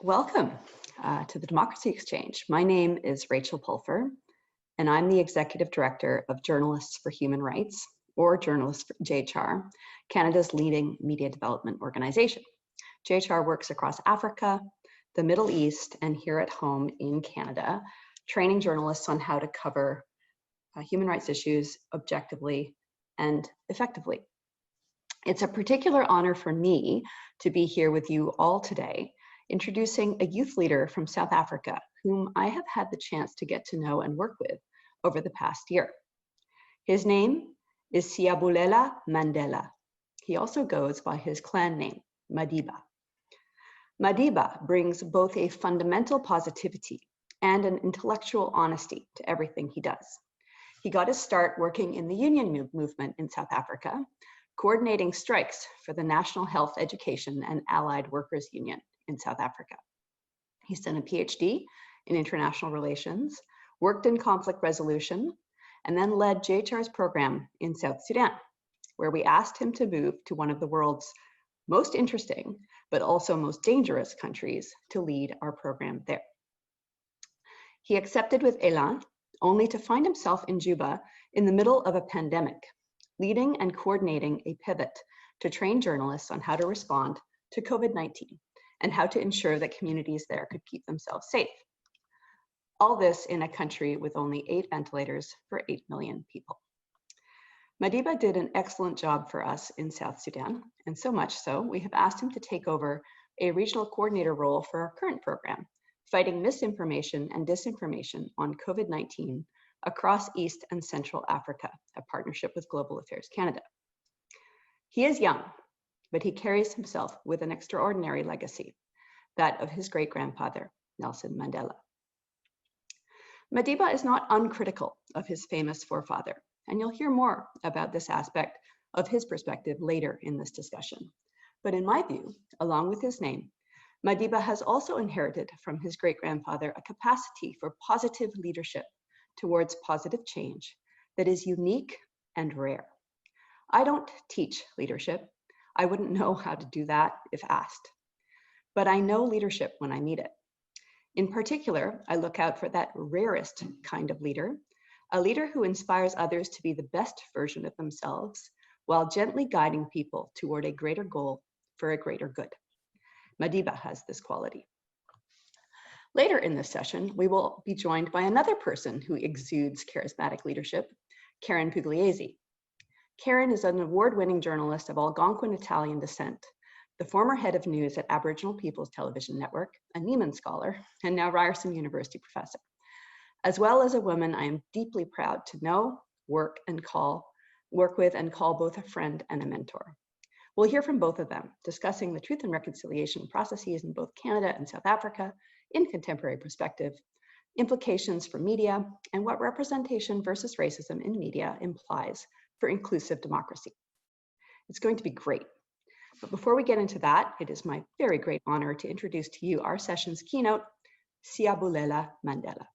Welcome to the Democracy Exchange. My name is Rachel Pulfer, and I'm the Executive Director of Journalists for Human Rights, or Journalists for JHR, Canada's leading media development organization. JHR works across Africa, the Middle East, and here at home in Canada, training journalists on how to cover human rights issues objectively and effectively. It's a particular honor for me to be here with you all today, introducing a youth leader from South Africa, whom I have had the chance to get to know and work with over the past year. His name is Siyabulela Mandela. He also goes by his clan name, Madiba. Madiba brings both a fundamental positivity and an intellectual honesty to everything he does. He got his start working in the union movement in South Africa, coordinating strikes for the National Health, Education and Allied Workers Union in South Africa. He's done a PhD in international relations, worked in conflict resolution, and then led JHR's program in South Sudan, where we asked him to move to one of the world's most interesting, but also most dangerous countries to lead our program there. He accepted with élan, only to find himself in Juba in the middle of a pandemic, leading and coordinating a pivot to train journalists on how to respond to COVID-19 and how to ensure that communities there could keep themselves safe. All this in a country with only 8 ventilators for 8 million people. Madiba did an excellent job for us in South Sudan, and so much so, we have asked him to take over a regional coordinator role for our current program, fighting misinformation and disinformation on COVID-19 across East and Central Africa, a partnership with Global Affairs Canada. He is young, but he carries himself with an extraordinary legacy, that of his great-grandfather, Nelson Mandela. Madiba is not uncritical of his famous forefather, and you'll hear more about this aspect of his perspective later in this discussion. But in my view, along with his name, Madiba has also inherited from his great-grandfather a capacity for positive leadership towards positive change that is unique and rare. I don't teach leadership. I wouldn't know how to do that if asked. But I know leadership when I meet it. In particular, I look out for that rarest kind of leader, a leader who inspires others to be the best version of themselves while gently guiding people toward a greater goal for a greater good. Madiba has this quality. Later in this session, we will be joined by another person who exudes charismatic leadership, Karen Pigliazi. Karen is an award-winning journalist of Algonquin Italian descent, the former head of news at Aboriginal Peoples Television Network, a Nieman Scholar, and now Ryerson University professor. As well as a woman I am deeply proud to know, work with and call both a friend and a mentor. We'll hear from both of them, discussing the truth and reconciliation processes in both Canada and South Africa in contemporary perspective, implications for media, and what representation versus racism in media implies for inclusive democracy. It's going to be great. But before we get into that, it is my very great honor to introduce to you our session's keynote, Siyabulela Mandela.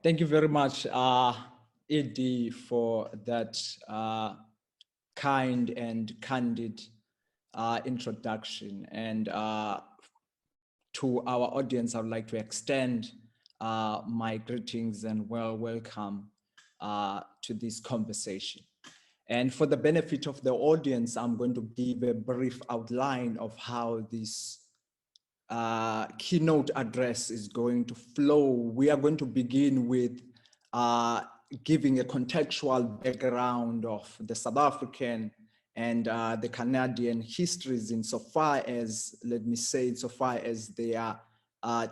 Thank you very much, Edie, for that kind and candid introduction. And to our audience, I would like to extend my greetings and welcome to this conversation. And for the benefit of the audience, I'm going to give a brief outline of how this keynote address is going to flow. We are going to begin with giving a contextual background of the South African and the Canadian histories insofar as, let me say, insofar as their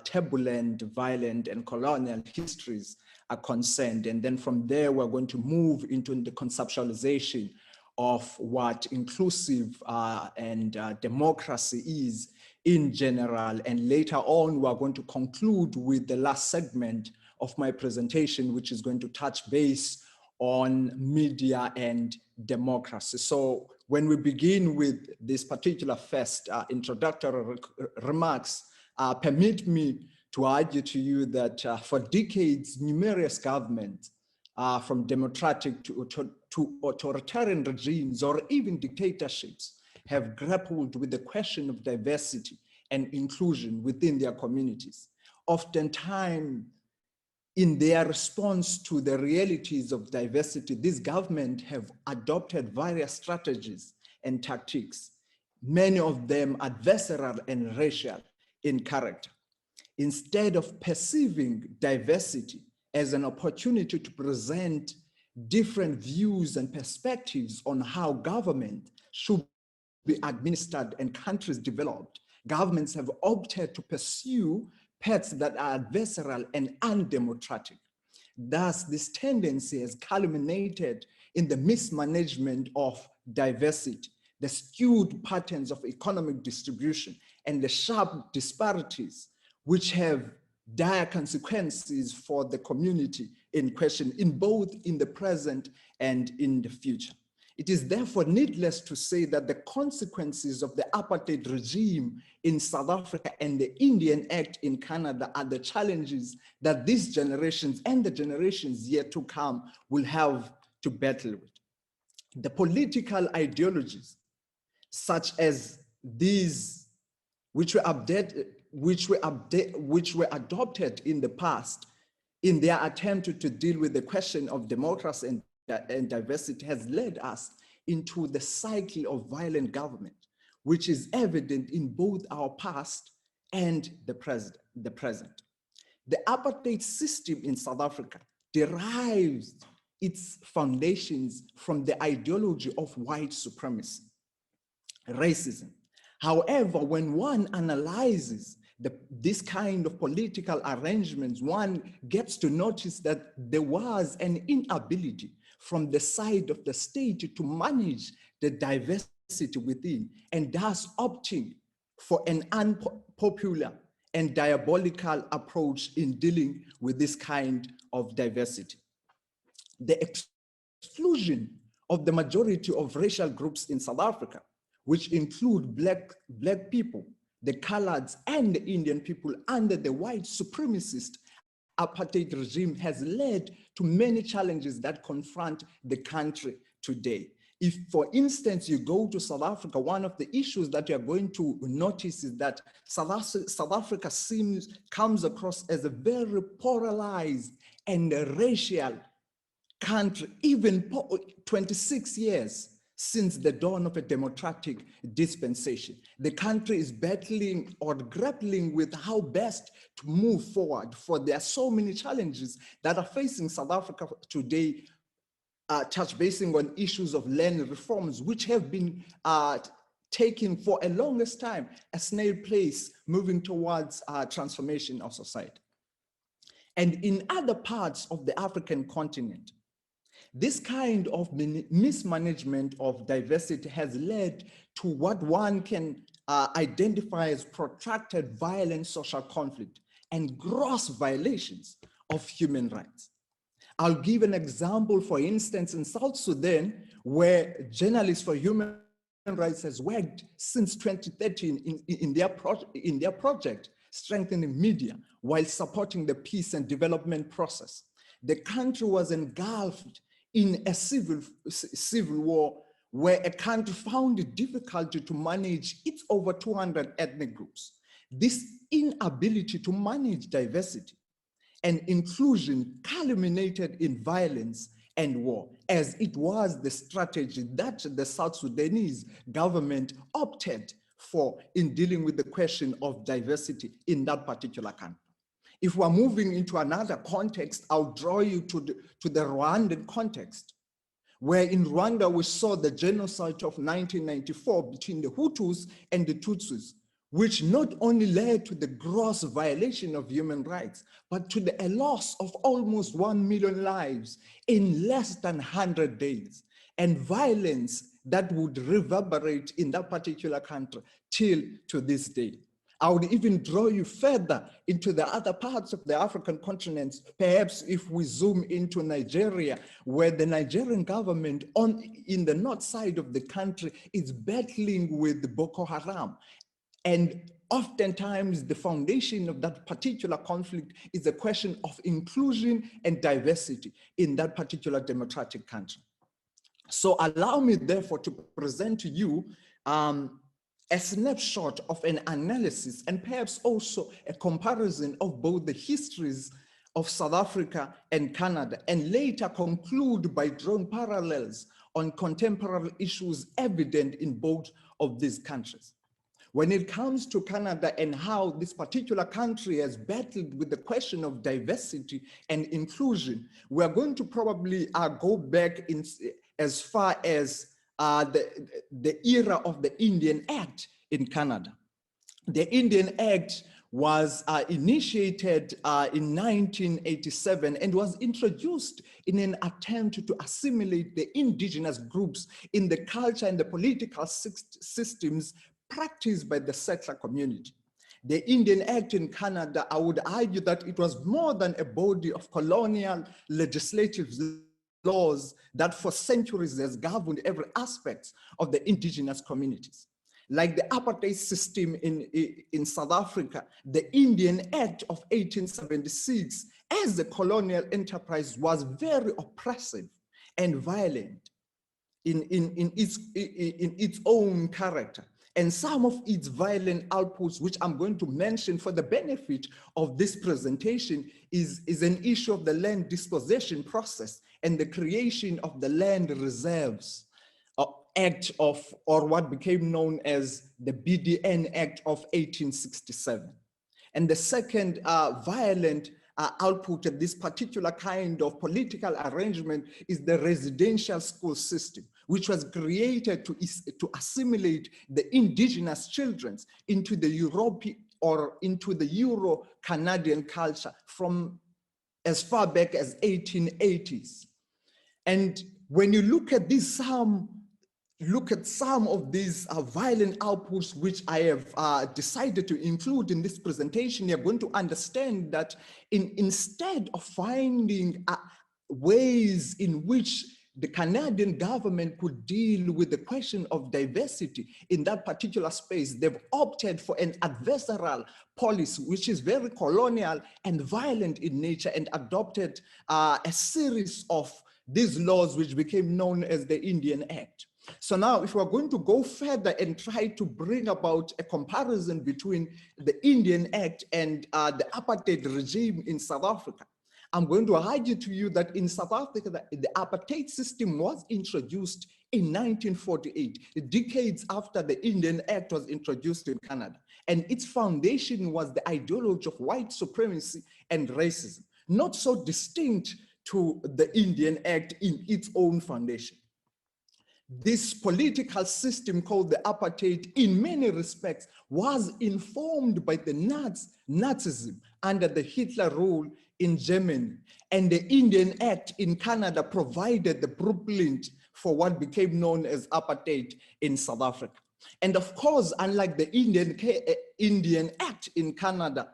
turbulent, violent, and colonial histories are concerned. And then from there, we're going to move into the conceptualization of what inclusive and democracy is in general. And later on, we're going to conclude with the last segment of my presentation, which is going to touch base on media and democracy. So when we begin with this particular first introductory remarks, permit me to argue to you that for decades, numerous governments, from democratic to authoritarian regimes or even dictatorships, have grappled with the question of diversity and inclusion within their communities. Oftentimes, in their response to the realities of diversity, these governments have adopted various strategies and tactics, many of them adversarial and racial in character. Instead of perceiving diversity as an opportunity to present different views and perspectives on how government should be administered and countries developed, governments have opted to pursue paths that are adversarial and undemocratic. Thus, this tendency has culminated in the mismanagement of diversity, the skewed patterns of economic distribution, and the sharp disparities, which have dire consequences for the community in question, in both in the present and in the future. It is therefore needless to say that the consequences of the apartheid regime in South Africa and the Indian Act in Canada are the challenges that these generations and the generations yet to come will have to battle with. The political ideologies such as these, which were adopted in the past in their attempt to deal with the question of democracy and diversity, has led us into the cycle of violent government, which is evident in both our past and the present. The apartheid system in South Africa derives its foundations from the ideology of white supremacy, racism. However, when one analyzes this kind of political arrangements, one gets to notice that there was an inability from the side of the state to manage the diversity within, and thus opting for an unpopular and diabolical approach in dealing with this kind of diversity. The exclusion of the majority of racial groups in South Africa, which include black people, the coloreds, and the Indian people under the white supremacist apartheid regime, has led to many challenges that confront the country today. If, for instance, you go to South Africa, one of the issues that you're going to notice is that South Africa comes across as a very polarized and racial country, even 26 years since the dawn of a democratic dispensation. The country is battling or grappling with how best to move forward, for there are so many challenges that are facing South Africa today, touch basing on issues of land reforms, which have been taken for a longest time, a snail pace moving towards transformation of society. And in other parts of the African continent, this kind of mismanagement of diversity has led to what one can identify as protracted violent social conflict and gross violations of human rights. I'll give an example, for instance, in South Sudan, where Journalists for Human Rights has worked since 2013 in their project, Strengthening Media, while supporting the peace and development process. The country was engulfed in a civil war, where a country found it difficult to manage its over 200 ethnic groups. This inability to manage diversity and inclusion culminated in violence and war, as it was the strategy that the South Sudanese government opted for in dealing with the question of diversity in that particular country. If we're moving into another context, I'll draw you to the Rwandan context, where in Rwanda we saw the genocide of 1994 between the Hutus and the Tutsis, which not only led to the gross violation of human rights, but to a loss of almost 1 million lives in less than 100 days, and violence that would reverberate in that particular country till to this day. I would even draw you further into the other parts of the African continent, perhaps if we zoom into Nigeria, where the Nigerian government in the north side of the country is battling with Boko Haram. And oftentimes the foundation of that particular conflict is a question of inclusion and diversity in that particular democratic country. So allow me therefore to present to you a snapshot of an analysis and perhaps also a comparison of both the histories of South Africa and Canada, and later conclude by drawing parallels on contemporary issues evident in both of these countries. When it comes to Canada and how this particular country has battled with the question of diversity and inclusion, we are going to probably go back as far as the era of the Indian Act in Canada. The Indian Act was initiated in 1987 and was introduced in an attempt to assimilate the indigenous groups in the culture and the political systems practiced by the settler community. The Indian Act in Canada, I would argue that it was more than a body of colonial legislative laws that for centuries has governed every aspect of the indigenous communities. Like the apartheid system in South Africa, the Indian Act of 1876 as a colonial enterprise was very oppressive and violent in its own character. And some of its violent outputs, which I'm going to mention for the benefit of this presentation, is an issue of the land dispossession process and the creation of the Land Reserves Act of, or what became known as the BDN Act of 1867. And the second violent output of this particular kind of political arrangement is the residential school system, which was created to assimilate the indigenous children into the European or into the Euro-Canadian culture from as far back as 1880s. And when you look at this, look at some of these violent outputs which I have decided to include in this presentation, you're going to understand that instead of finding ways in which the Canadian government could deal with the question of diversity in that particular space, they've opted for an adversarial policy, which is very colonial and violent in nature, and adopted a series of these laws which became known as the Indian Act. So now if we're going to go further and try to bring about a comparison between the Indian Act and the apartheid regime in South Africa, I'm going to argue to you that in South Africa, the apartheid system was introduced in 1948, decades after the Indian Act was introduced in Canada. And its foundation was the ideology of white supremacy and racism, not so distinct to the Indian Act in its own foundation. This political system called the apartheid, in many respects, was informed by the Nazism under the Hitler rule in Germany. And the Indian Act in Canada provided the blueprint for what became known as apartheid in South Africa. And of course, unlike the Indian Act in Canada,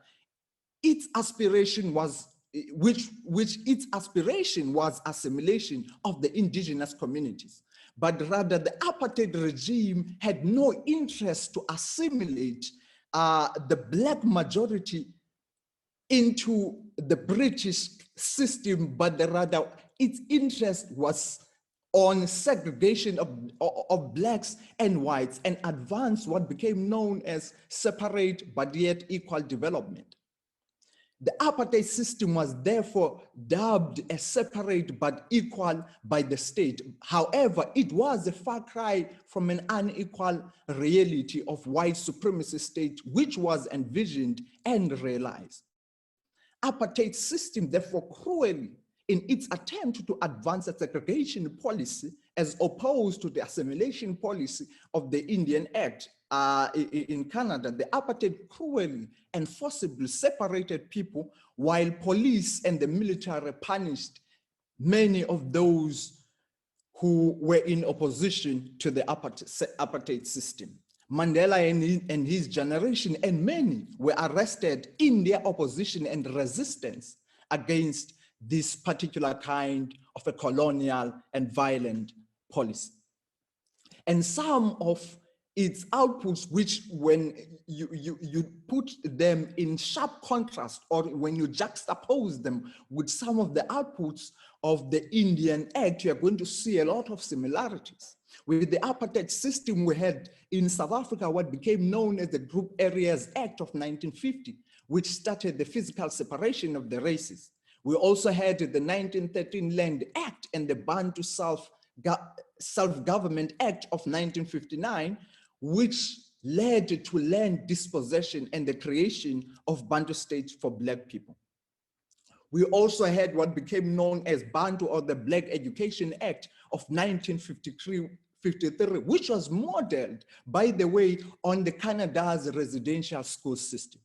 its aspiration was its aspiration was assimilation of the indigenous communities. But rather the apartheid regime had no interest to assimilate the Black majority into the British system, but rather its interest was on segregation of Blacks and whites and advance what became known as separate but yet equal development. The apartheid system was therefore dubbed as separate but equal by the state. However, it was a far cry from an unequal reality of white supremacy state, which was envisioned and realized. Apartheid system therefore cruelly, in its attempt to advance a segregation policy as opposed to the assimilation policy of the Indian Act in Canada, the apartheid cruelly and forcibly separated people while police and the military punished many of those who were in opposition to the apartheid system. Mandela and his generation and many were arrested in their opposition and resistance against this particular kind of a colonial and violent policy. And some of its outputs, which when you put them in sharp contrast, or when you juxtapose them with some of the outputs of the Indian Act, you're going to see a lot of similarities. With the apartheid system, we had in South Africa what became known as the Group Areas Act of 1950, which started the physical separation of the races. We also had the 1913 Land Act and the Bantu Self-Government Act of 1959, which led to land dispossession and the creation of Bantu states for Black people. We also had what became known as Bantu, or the Black Education Act of 1953, which was modeled, by the way, on the Canada's residential school system.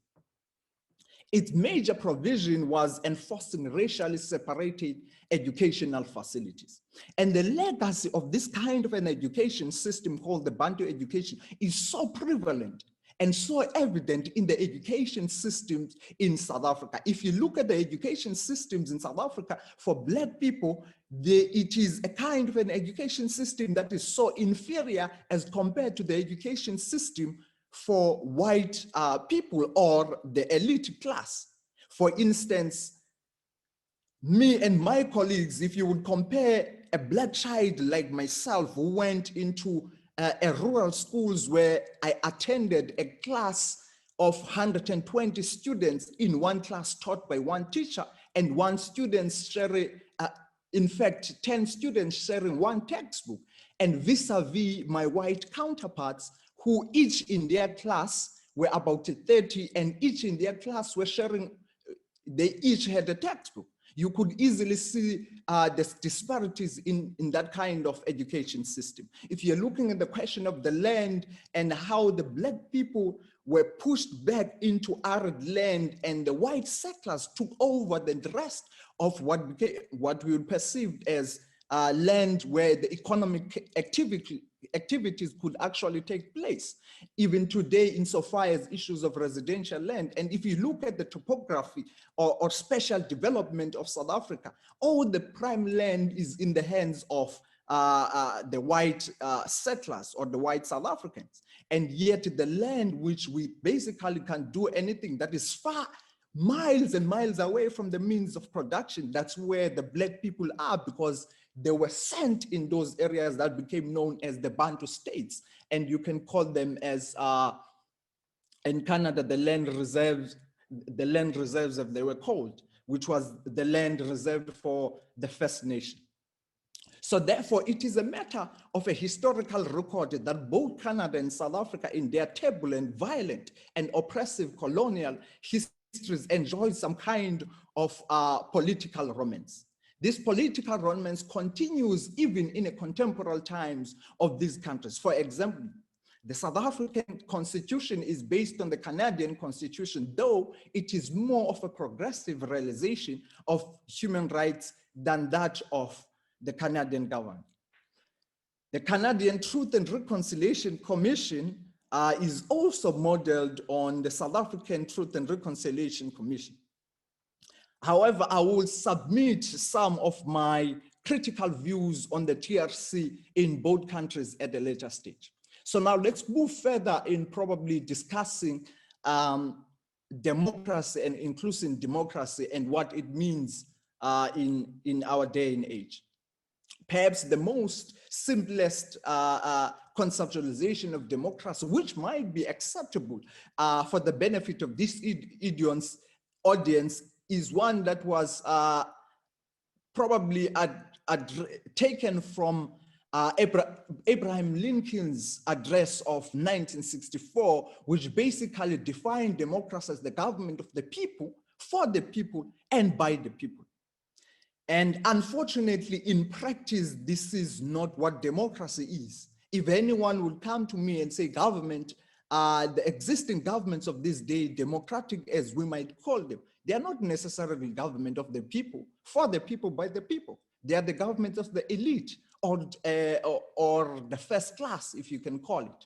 Its major provision was enforcing racially separated educational facilities. And the legacy of this kind of an education system called the Bantu education is so prevalent and so evident in the education systems in South Africa. If you look at the education systems in South Africa for Black people, it is a kind of an education system that is so inferior as compared to the education system for white people or the elite class. For instance, me and my colleagues, if you would compare a Black child like myself who went into a rural schools where I attended a class of 120 students in one class taught by one teacher, and one student sharing, in fact, 10 students sharing one textbook, and vis-a-vis my white counterparts who each in their class were about 30, and each in their class were sharing, they each had a textbook. You could easily see the disparities in that kind of education system. If you're looking at the question of the land and how the Black people were pushed back into arid land and the white settlers took over the rest of what we would perceive as land where the economic activities could actually take place. Even today, insofar as issues of residential land, and if you look at the topography or special development of South Africa, all the prime land is in the hands of the white settlers or the white South Africans. And yet the land which we basically can do anything that is far miles and miles away from the means of production, that's where the Black people are, because they were sent in those areas that became known as the Bantu states. And you can call them as, in Canada, the land reserves as they were called, which was the land reserved for the First Nation. So therefore, it is a matter of a historical record that both Canada and South Africa, in their turbulent, violent, and oppressive colonial histories, enjoyed some kind of political romance. This political romance continues even in the contemporary times of these countries. For example, the South African Constitution is based on the Canadian Constitution, though it is more of a progressive realization of human rights than that of the Canadian government. The Canadian Truth and Reconciliation Commission is also modeled on the South African Truth and Reconciliation Commission. However, I will submit some of my critical views on the TRC in both countries at a later stage. So now let's move further in probably discussing democracy and inclusive democracy and what it means in our day and age. Perhaps the most simplest conceptualization of democracy, which might be acceptable for the benefit of this audience, is one that was probably taken from Abraham Lincoln's address of 1964, which basically defined democracy as the government of the people, for the people, and by the people. And unfortunately, in practice, this is not what democracy is. If anyone would come to me and say government, the existing governments of this day, democratic as we might call them, they are not necessarily government of the people, for the people, by the people. They are the government of the elite or the first class, if you can call it.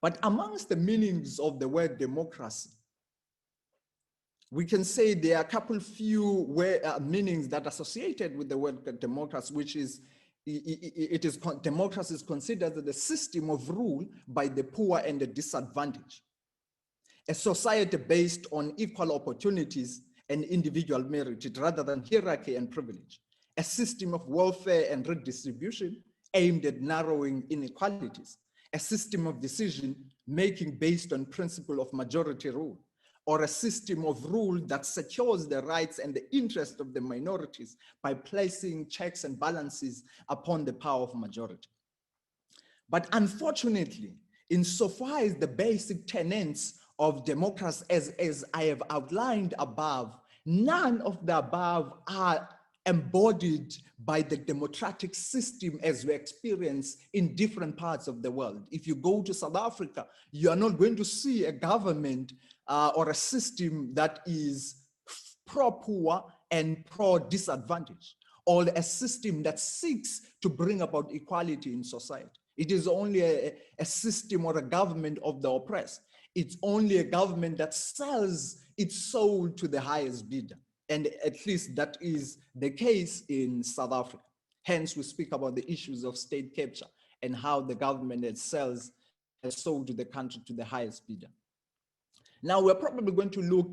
But amongst the meanings of the word democracy, we can say there are a couple few meanings that are associated with the word democracy, which is democracy is considered as the system of rule by the poor and the disadvantaged. A society based on equal opportunities and individual merit rather than hierarchy and privilege. A system of welfare and redistribution aimed at narrowing inequalities. A system of decision making based on principle of majority rule, or a system of rule that secures the rights and the interest of the minorities by placing checks and balances upon the power of majority. But unfortunately, insofar as the basic tenets of democracy, as I have outlined above, none of the above are embodied by the democratic system as we experience in different parts of the world. If you go to South Africa, you are not going to see a government or a system that is pro-poor and pro-disadvantaged, or a system that seeks to bring about equality in society. It is only a system or a government of the oppressed. It's only a government that sells its soul to the highest bidder. And at least that is the case in South Africa. Hence, we speak about the issues of state capture and how the government sells has sold to the country to the highest bidder. Now, we're probably going to look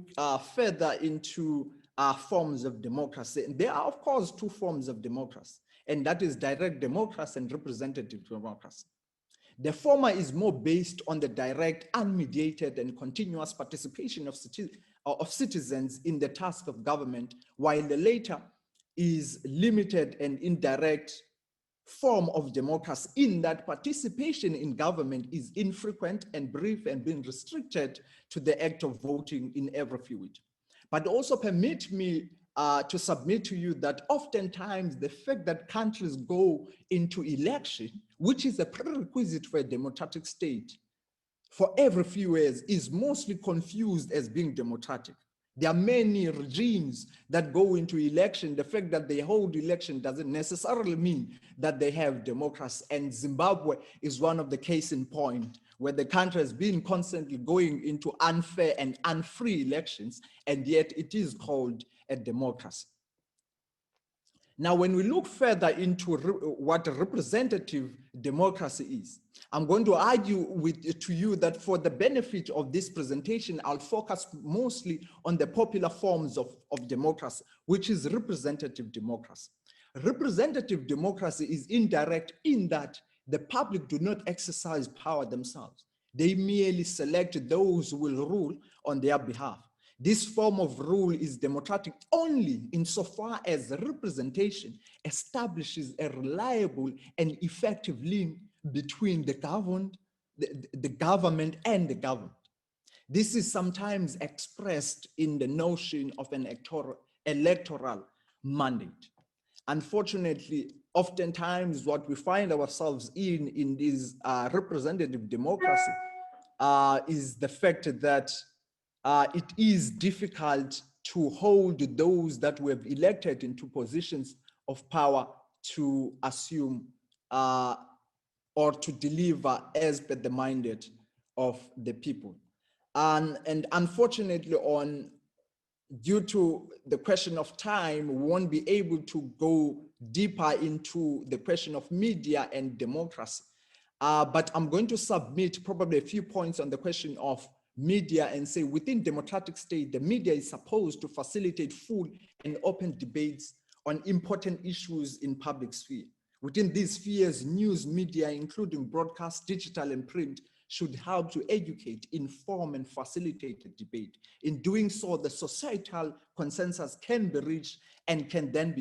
further into forms of democracy. And there are, of course, two forms of democracy, and that is direct democracy and representative democracy. The former is more based on the direct, unmediated, and continuous participation of citizens in the task of government, while the latter is limited and indirect form of democracy in that participation in government is infrequent and brief and being restricted to the act of voting in every few weeks. But also permit me to submit to you that oftentimes the fact that countries go into election, which is a prerequisite for a democratic state, for every few years is mostly confused as being democratic. There are many regimes that go into election. The fact that they hold election doesn't necessarily mean that they have democracy. And Zimbabwe is one of the case in point, where the country has been constantly going into unfair and unfree elections, and yet it is called a democracy. Now, when we look further into what a representative democracy is, I'm going to argue to you that for the benefit of this presentation, I'll focus mostly on the popular forms of democracy, which is representative democracy. Representative democracy is indirect in that the public do not exercise power themselves. They merely select those who will rule on their behalf. This form of rule is democratic only insofar as representation establishes a reliable and effective link between the governed, the government and the governed. This is sometimes expressed in the notion of an electoral mandate. Unfortunately, oftentimes what we find ourselves in this representative democracy is the fact that it is difficult to hold those that we have elected into positions of power to assume or to deliver as per the mandate of the people. And unfortunately, due to the question of time, we won't be able to go deeper into the question of media and democracy. But I'm going to submit probably a few points on the question of media and say within democratic state, the media is supposed to facilitate full and open debates on important issues in public sphere. Within these spheres, news media, including broadcast, digital, and print, should help to educate, inform, and facilitate the debate. In doing so, the societal consensus can be reached and can then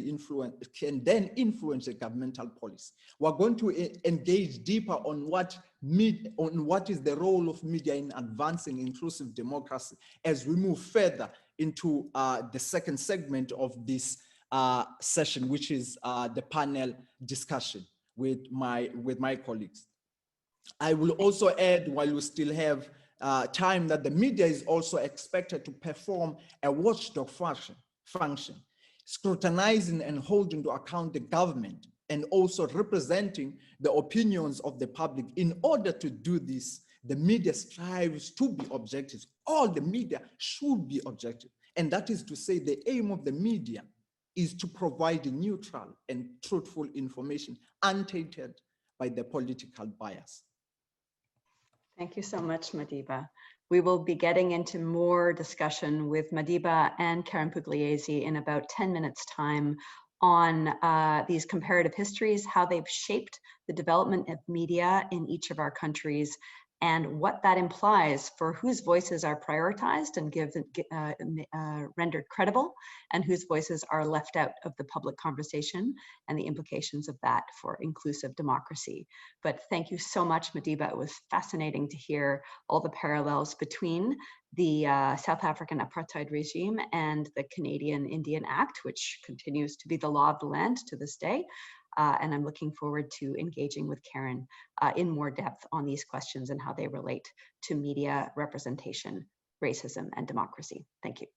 influence the governmental policy. We're going to engage deeper on what is the role of media in advancing inclusive democracy as we move further into the second segment of this session, which is the panel discussion with my colleagues. I will also add, while we still have time, that the media is also expected to perform a watchdog function, scrutinizing and holding to account the government and also representing the opinions of the public. In order to do this, the media strives to be objective. All the media should be objective. And that is to say, the aim of the media is to provide neutral and truthful information, untainted by the political bias. Thank you so much, Madiba. We will be getting into more discussion with Madiba and Karen Pigliazi in about 10 minutes time on these comparative histories, how they've shaped the development of media in each of our countries, and what that implies for whose voices are prioritized and rendered credible, and whose voices are left out of the public conversation, and the implications of that for inclusive democracy. But thank you so much, Madiba. It was fascinating to hear all the parallels between the South African apartheid regime and the Canadian Indian Act, which continues to be the law of the land to this day. And I'm looking forward to engaging with Karen in more depth on these questions and how they relate to media representation, racism, and democracy. Thank you.